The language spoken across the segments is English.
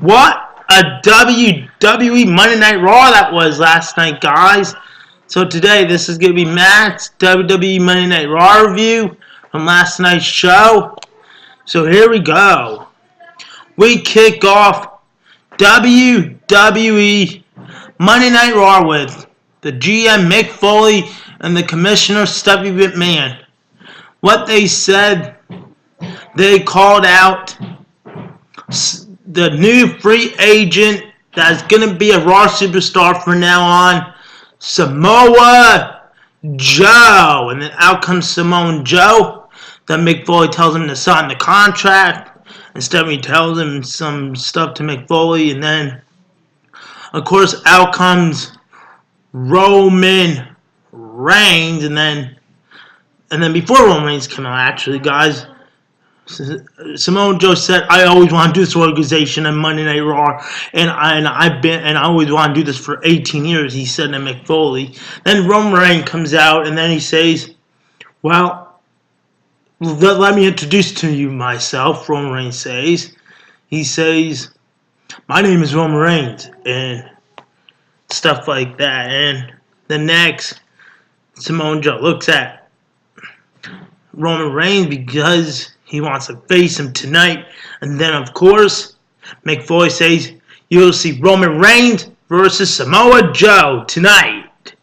What a WWE Monday Night Raw that was last night, guys. So today, this is going to be Matt's WWE Monday Night Raw review from last night's show. So here we go. We kick off WWE Monday Night Raw with the GM Mick Foley and the Commissioner Stephanie McMahon. What they said, they called out the new free agent that's going to be a Raw superstar from now on, Samoa Joe. And then out comes Samoa Joe. Then Mick Foley tells him to sign the contract. And Stephanie tells him some stuff to Mick Foley. And then, of course, out comes Roman Reigns. And then before Roman Reigns came out, actually, guys, Samoa Joe said, "I always want to do this organization on Monday Night Raw, and I always want to do this for 18 years." He said to Mick Foley. Then Roman Reigns comes out, and then he says, "Well, let me introduce to you myself." Roman Reigns says, "My name is Roman Reigns," and stuff like that. And the next, Samoa Joe looks at Roman Reigns because he wants to face him tonight. And then, of course, Mick Foley says, "You'll see Roman Reigns versus Samoa Joe tonight."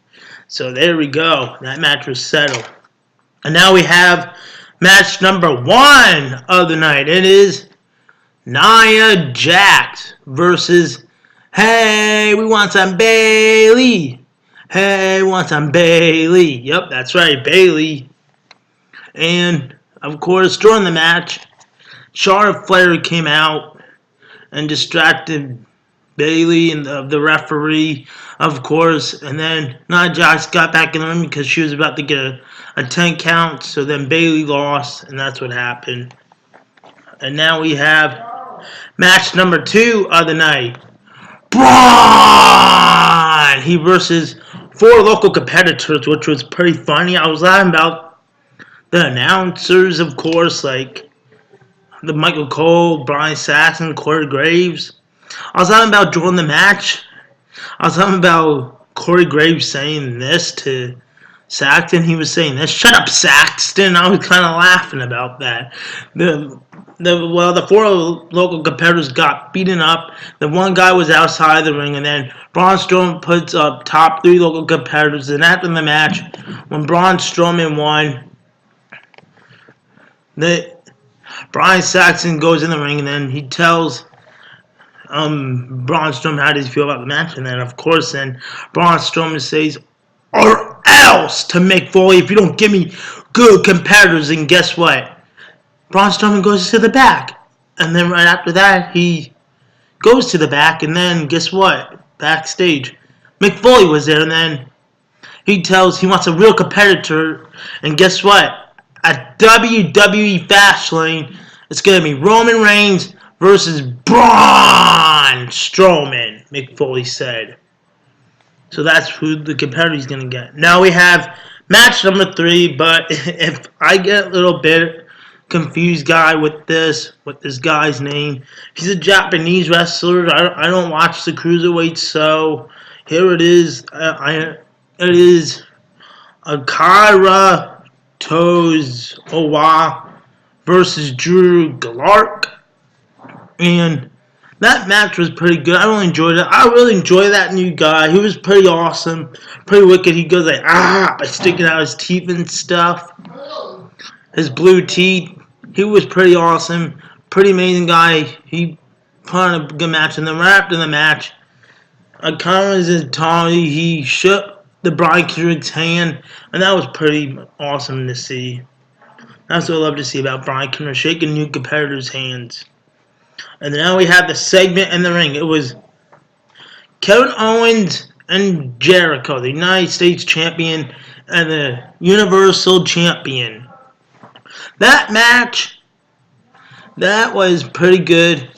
So there we go. That match was settled. And now we have match number 1 of the night. It is Nia Jax versus, "Hey, we want some Bayley. Hey, we want some Bayley." Yep, that's right, Bayley. And of course, during the match, Charlotte Flair came out and distracted Bayley and the referee, of course. And then Nia Jax got back in the ring because she was about to get a 10 count. So then Bayley lost, and that's what happened. And now we have match number 2 of the night. Braun! He versus 4 local competitors, which was pretty funny. I was laughing about the announcers, of course, like the Michael Cole, Brian Saxton, Corey Graves. I was talking about during the match. I was talking about Corey Graves saying this to Saxton. He was saying this. "Shut up, Saxton." I was kind of laughing about that. The 4 local competitors got beaten up. The one guy was outside the ring, and then Braun Strowman puts up top 3 local competitors. And after the match, when Braun Strowman won, Brian Saxton goes in the ring, and then he tells Braun Strowman how does he feel about the match. And then, of course, Braun Strowman says, "Or else," to Mick Foley, "if you don't give me good competitors." And guess what? Braun Strowman goes to the back. And then right after that, he goes to the back. And then, guess what? Backstage, Mick Foley was there. And then he wants a real competitor. And guess what? At WWE Fastlane, it's going to be Roman Reigns versus Braun Strowman, Mick Foley said. So that's who the competitor is going to get. Now we have match number 3, but if I get a little bit confused with this guy's name, he's a Japanese wrestler. I don't watch the cruiserweights, so here it is. It is Akira Tozawa versus Drew Gulak. And that match was pretty good. I really enjoyed it. I really enjoy that new guy. He was pretty awesome, pretty wicked. He goes like, by sticking out his teeth and stuff. His blue teeth. He was pretty awesome. Pretty amazing guy. He put on a good match. And then right after the match, Akira Tommy, he shook the Brian Kendrick's hand, and that was pretty awesome to see. That's what I love to see about Brian Kendrick, shaking new competitors' hands. And now we have the segment in the ring. It was Kevin Owens and Jericho, the United States Champion and the Universal Champion. That match, that was pretty good.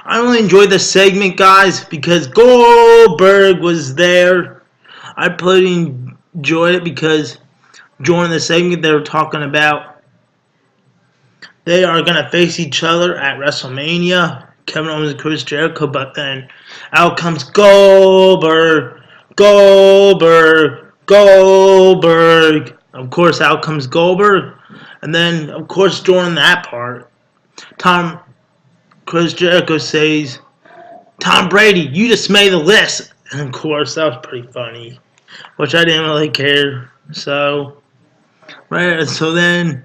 I really enjoyed the segment, guys, because Goldberg was there. I pretty enjoyed it because during the segment they were talking about they are going to face each other at WrestleMania. Kevin Owens and Chris Jericho, but then out comes Goldberg, Goldberg, Goldberg. Of course, out comes Goldberg, and then of course during that part, Chris Jericho says, "Tom Brady, you just made the list," and of course that was pretty funny, which I didn't really care. So, right, so then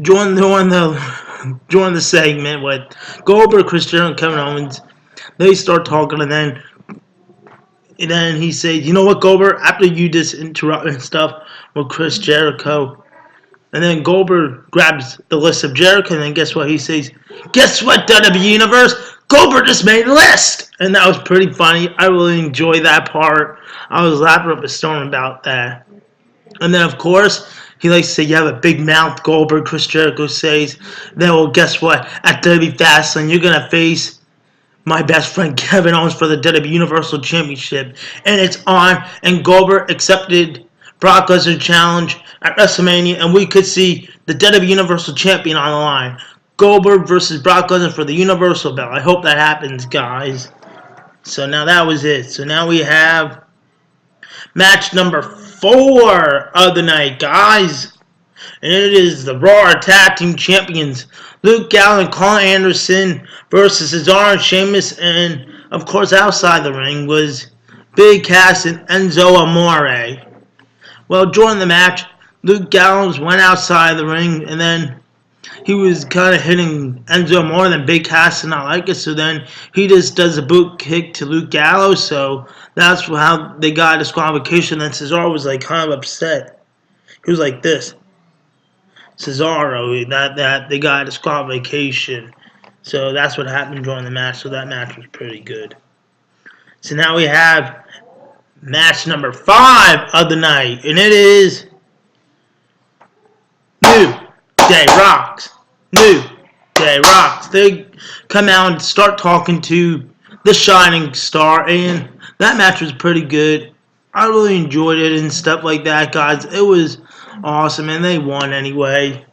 during the segment with Goldberg, Chris Jericho, and Kevin Owens, they start talking, and then he said, "You know what, Goldberg? After you just interrupt and stuff with Chris Jericho." And then Goldberg grabs the list of Jericho, and then guess what he says? "Guess what, WWE Universe? Goldberg just made a list!" And that was pretty funny. I really enjoyed that part. I was laughing up a storm about that. And then, of course, he likes to say, "You have a big mouth, Goldberg." Chris Jericho says, "Then, well, guess what? At WWE Fastlane, you're going to face my best friend Kevin Owens for the WWE Universal Championship. And it's on." And Goldberg accepted Brock Lesnar's challenge at WrestleMania, and we could see the WWE Universal Champion on the line. Goldberg versus Brock Lesnar for the Universal belt. I hope that happens, guys. So now that was it. So now we have match number 4 of the night, guys. And it is the Raw Tag Team Champions, Luke Gallows and Carl Anderson versus Cesaro and Sheamus. And, of course, outside the ring was Big Cass and Enzo Amore. Well, during the match, Luke Gallows went outside the ring, and then he was kind of hitting Enzo more than Big Cass did not like it. So then he just does a boot kick to Luke Gallows. So that's how they got a disqualification. Then Cesaro was like kind of upset. He was like this. Cesaro, that they got a disqualification. So that's what happened during the match. So that match was pretty good. So now we have match number 5 of the night, and it is New Day Rocks. New Day Rocks. They come out and start talking to the Shining Star, and that match was pretty good. I really enjoyed it and stuff like that, guys. It was awesome, and they won anyway.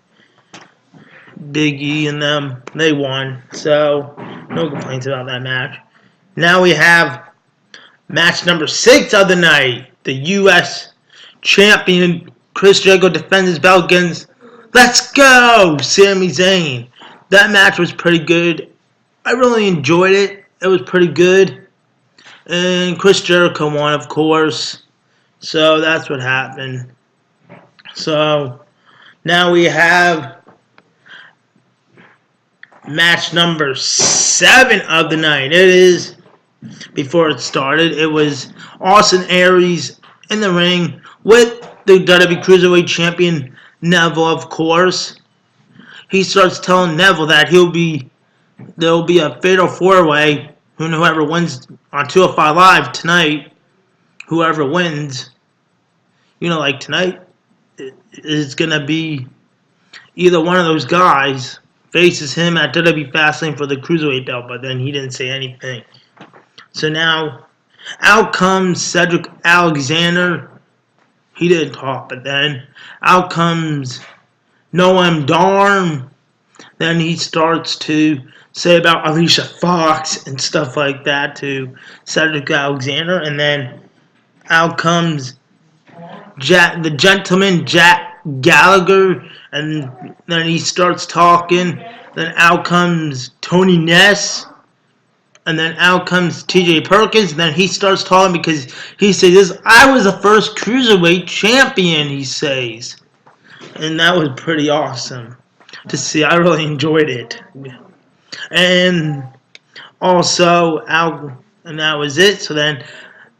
Big E and them, they won. So, no complaints about that match. Now we have match number 6 of the night. The U.S. Champion Chris Jericho defends his belt against Let's Go Sami Zayn. That match was pretty good. I really enjoyed it. It was pretty good. And Chris Jericho won, of course. So that's what happened. So now we have match number 7 of the night. It is, before it started, it was Austin Aries in the ring with the WWE Cruiserweight Champion Neville, of course. He starts telling Neville that there'll be a fatal 4-way, and whoever wins on 205 Live tonight, whoever wins, like tonight, is going to be either one of those guys faces him at WWE Fastlane for the Cruiserweight belt, but then he didn't say anything. So now, out comes Cedric Alexander. He didn't talk, but then out comes Noam Dar. Then he starts to say about Alicia Fox and stuff like that to Cedric Alexander. And then out comes the gentleman, Jack Gallagher. And then he starts talking. Then out comes Tony Ness. And then out comes TJ Perkins. And then he starts talking because he says, "I was the first Cruiserweight champion," he says. And that was pretty awesome to see. I really enjoyed it. And also, and that was it. So then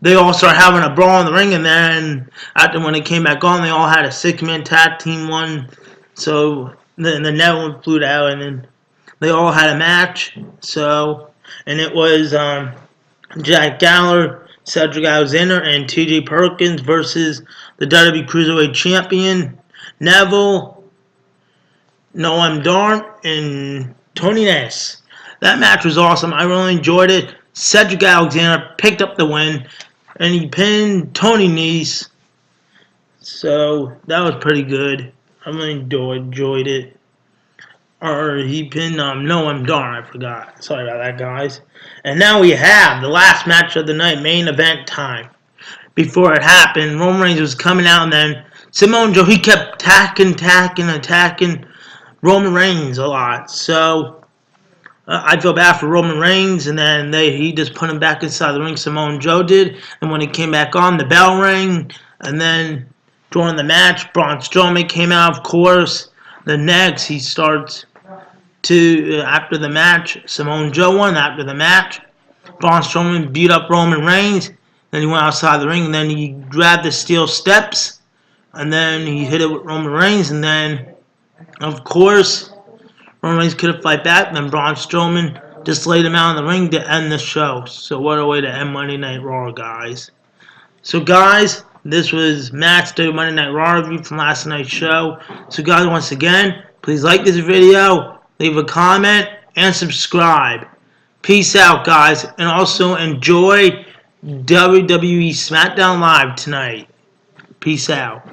they all started having a brawl in the ring. And then after when they came back on, they all had a 6-man tag team one. So then the Neville flew out, and then they all had a match. So, and it was Jack Gallagher, Cedric Alexander, and TJ Perkins versus the WWE Cruiserweight Champion Neville, Noam Dar, and Tony Ness. That match was awesome. I really enjoyed it. Cedric Alexander picked up the win, and he pinned Tony Nese. So that was pretty good. I really enjoyed it. Or he pinned Noam Dar, I forgot. Sorry about that, guys. And now we have the last match of the night, main event time. Before it happened, Roman Reigns was coming out, and then Samoa Joe, he kept attacking Roman Reigns a lot. So I feel bad for Roman Reigns, and then he just put him back inside the ring. Samoa Joe did, and when he came back on, the bell rang, and then during the match, Braun Strowman came out, of course. The next, he starts after the match, Samoa Joe won. After the match, Braun Strowman beat up Roman Reigns. Then he went outside the ring, and then he grabbed the steel steps, and then he hit it with Roman Reigns, and then, of course, Roman Reigns couldn't fight back. And then Braun Strowman just laid him out in the ring to end the show. So what a way to end Monday Night Raw, guys. So, guys, this was Matt's Monday Night Raw review from last night's show. So, guys, once again, please like this video, leave a comment, and subscribe. Peace out, guys, and also enjoy WWE SmackDown Live tonight. Peace out.